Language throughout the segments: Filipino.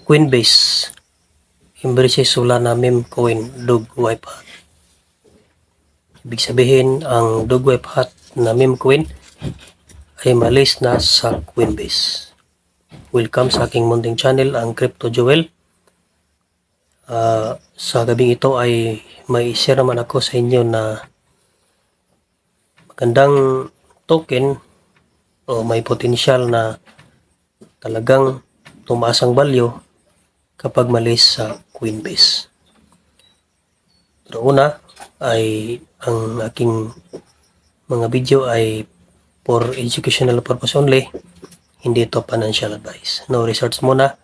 Coinbase embraces Solana meme coin dog wipe hat. Ibig sabihin, ang dog wipe hat na meme coin ay malis na sa Coinbase. Welcome sa aking munting channel, ang Crypto Joel. Sa gabing ito ay may share naman ako sa inyo na magandang token o may potensyal na talagang tumaas ang value kapag malis sa Coinbase. Pero una ay ang aking mga video ay for educational purpose only, hindi ito financial advice. No research muna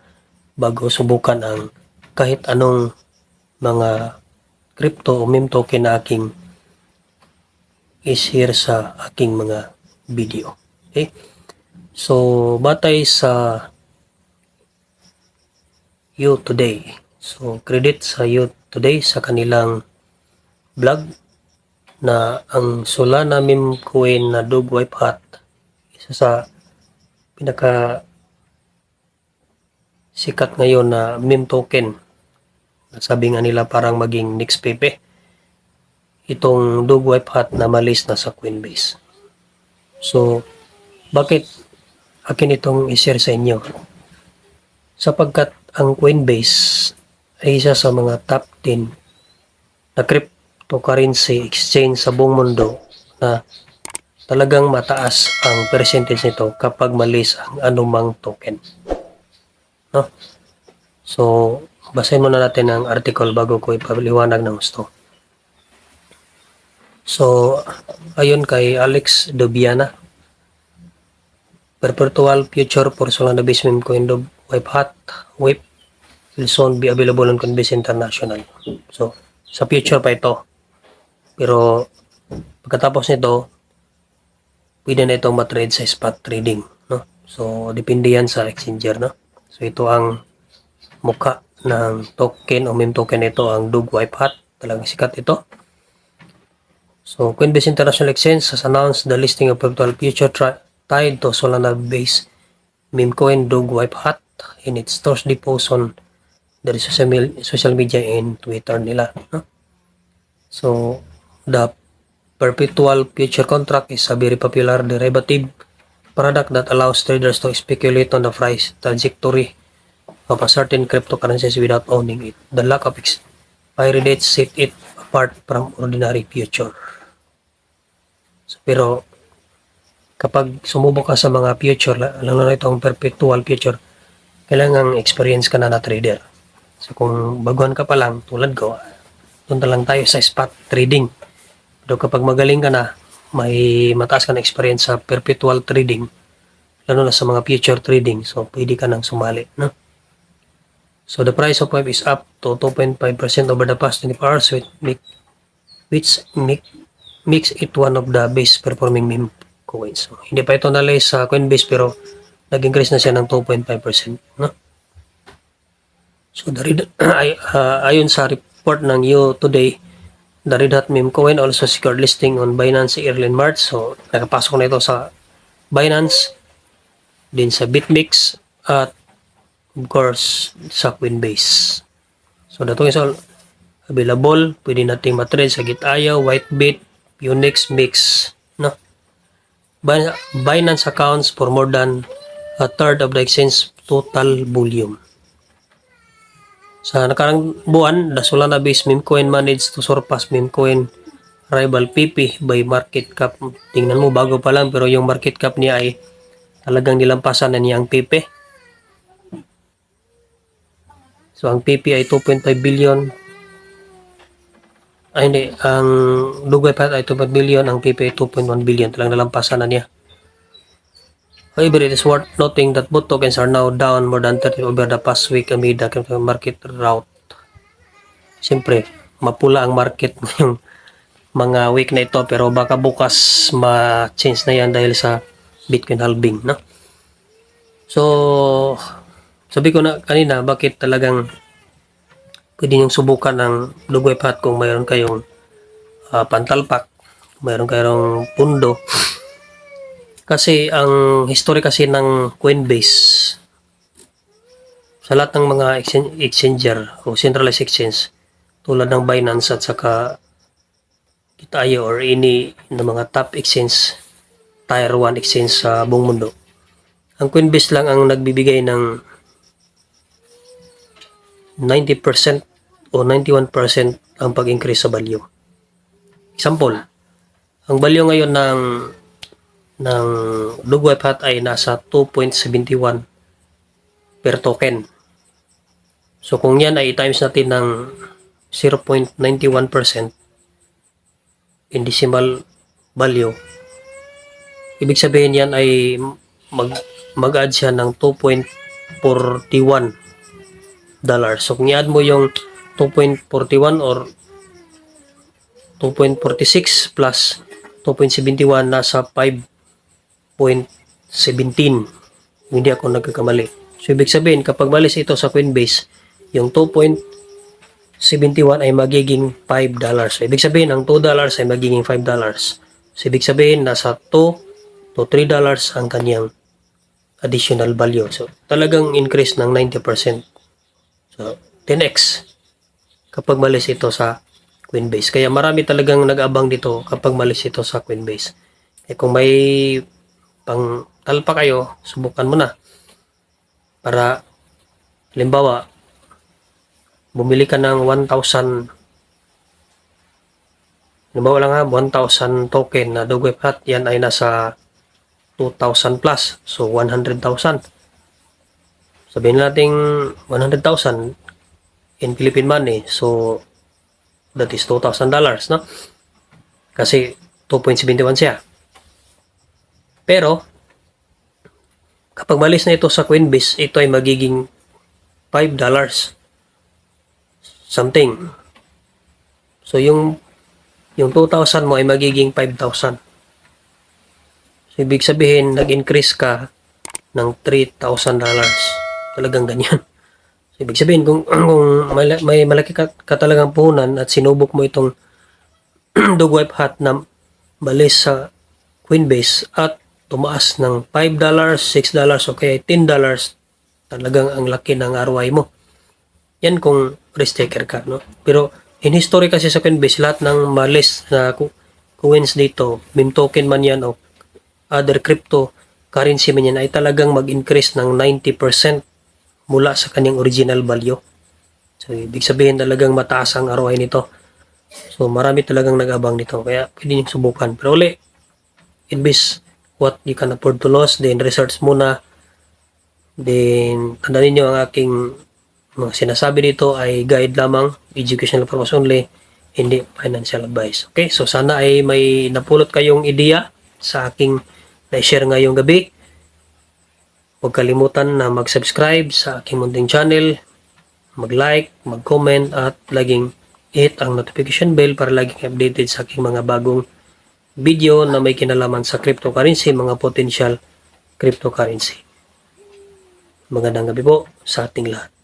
bago subukan ang kahit anong mga crypto o meme token na aking i-share sa aking mga video. Okay? So, batay sa You Today. So, credit sa You Today sa kanilang vlog na ang Solana meme coin na dog wipe hat, isa sa pinaka sikat ngayon na meme token. Sabi nga nila parang maging next Pepe. Itong dog wipe hat na malis na sa Coinbase. So, bakit akin itong i-share sa inyo? Sapagkat ang Coinbase ay isa sa mga top 10 na cryptocurrency exchange sa buong mundo na talagang mataas ang percentage nito kapag malis ang anumang token. No? So, basahin muna natin ang article bago ko ipaliwanag ng gusto. So, ayon kay Alex Dobiana, perpetual future for Solana based meme coin dog wipe hat will soon be available on Coinbase International. So, sa future pa ito. Pero pagkatapos nito, pwede na itong matrade sa spot trading, no? So, depende yan sa exchanger, no? So, ito ang mukha ng token o meme token nito, ang dog wipe hat. Talagang sikat ito. So, Coinbase International Exchange has announced the listing of perpetual future tied to Solana-based meme coin dog wipe hat in its Thursday post on the social media and Twitter nila, no? So, the perpetual future contract is a very popular derivative product that allows traders to speculate on the price trajectory of a certain cryptocurrencies without owning it. The lack of expiry dates set it apart from ordinary future. So, pero kapag sumubok ka sa mga future, lalo na itong perpetual future, kailangang experience ka na trader. So kung baguhan ka pa lang, tulad ko, punta lang tayo sa spot trading. Pero kapag magaling ka na, may mataas ka na experience sa perpetual trading, lalo na sa mga future trading, so pwede ka nang sumali, no? So the price of web is up to 2.5% over the past 24 hours, which makes it one of the best performing meme coins. So, hindi pa ito na-list sa Coinbase pero nag-increase na siya ng 2.5%, no? So, ayon sa report ng You Today, the Red Hat meme coin also secured listing on Binance early in March. So, nakapasok na ito sa Binance, din sa BitMEX, at of course, sa Coinbase. So, dato is all available. Pwede nating matrade sa Gitaya, Whitebit, Unix, Mix, no? Binance accounts for more than a third of the exchange total volume. Sa nakarang buwan, the Solana-based meme coin managed to surpass meme coin rival PP by market cap. Tingnan mo, bago pa lang, pero yung market cap niya ay talagang nilampasan na niya ang PP. So, ang PP ay 2.5 billion. Ay, hindi. Ang Dugay pa ay 2.5 billion. Ang PP ay 2.1 billion. Talagang nalampasan na niya. However, it is worth noting that both tokens are now down more than 30% over the past week amid the market rout. Siyempre, mapula ang market ngayong mga week na ito, pero baka bukas ma-change na yan dahil sa Bitcoin halving, no? So, sabi ko na kanina, bakit talagang pwede niyong subukan ng Dugay Pat kung mayroon kayong pantalpak, mayroon kayong pundo. Kasi ang history kasi ng Coinbase sa lahat ng mga exchanger o centralized exchange tulad ng Binance at saka Bit.io or any ng mga top exchange, tier 1 exchange sa buong mundo. Ang Coinbase lang ang nagbibigay ng 90% o 91% ang pag-increase sa value. Example, ang value ngayon ng Dog Wife Hat ay nasa 2.71 per token. So kung yan ay times natin ng 0.91% in decimal value, ibig sabihin yan ay mag-add siya ng 2.41 dollars. So kung i-add mo yung 2.41 or 2.46 plus 2.71, nasa 5.17. Hindi ako nagkakamali. So ibig sabihin kapag malis ito sa Coinbase, yung 2.71 ay magiging $5. So ibig sabihin ang $2 ay magiging $5. So ibig sabihin nasa 2 to $3 ang kanyang additional value. So talagang increase ng 90%. So 10x kapag malis ito sa Coinbase. Kaya marami talagang nag-abang dito kapag malis ito sa Coinbase. Kaya kung may pang talpa kayo, subukan mo na. Para halimbawa bumili ka ng 1,000, halimbawa lang ha, 1,000 token na Dog Wife Hat, yan ay nasa 2,000 plus. So 100,000. Sabihin natin 100,000 in Philippine money. So that is $2,000, no? Kasi 2.71 siya. Pero kapag malis na ito sa Coinbase, ito ay magiging $5 something. So yung 2,000 mo ay magiging 5,000. So ibig sabihin nag-increase ka ng $3,000. Talagang ganyan. So ibig sabihin kung may malaki ka talagang puhunan at sinubok mo itong Dog Wife Hat na malis sa Coinbase at tumaas ng $5, $6 o kaya $10, talagang ang laki ng ROI mo. Yan kung risk taker ka, no? Pero in history kasi sa Coinbase, lahat ng malis na coins dito, meme token man yan o other crypto currency man yan, ay talagang mag-increase ng 90% mula sa kanyang original value. So ibig sabihin talagang mataas ang ROI nito. So marami talagang nag-abang nito, kaya pwede nyo subukan. Pero uli, invest what you can afford to lose, then research muna. Then tandaan niyo ang aking mga sinasabi dito ay guide lamang, educational purpose only, hindi financial advice. Okay, so sana ay may napulot kayong ideya sa aking na-share ngayong gabi. Huwag kalimutan na mag-subscribe sa aking munting channel, mag-like, mag-comment at laging hit ang notification bell para laging updated sa aking mga bagong video na may kinalaman sa cryptocurrency, mga potential cryptocurrency. Magandang gabi po sa ating lahat.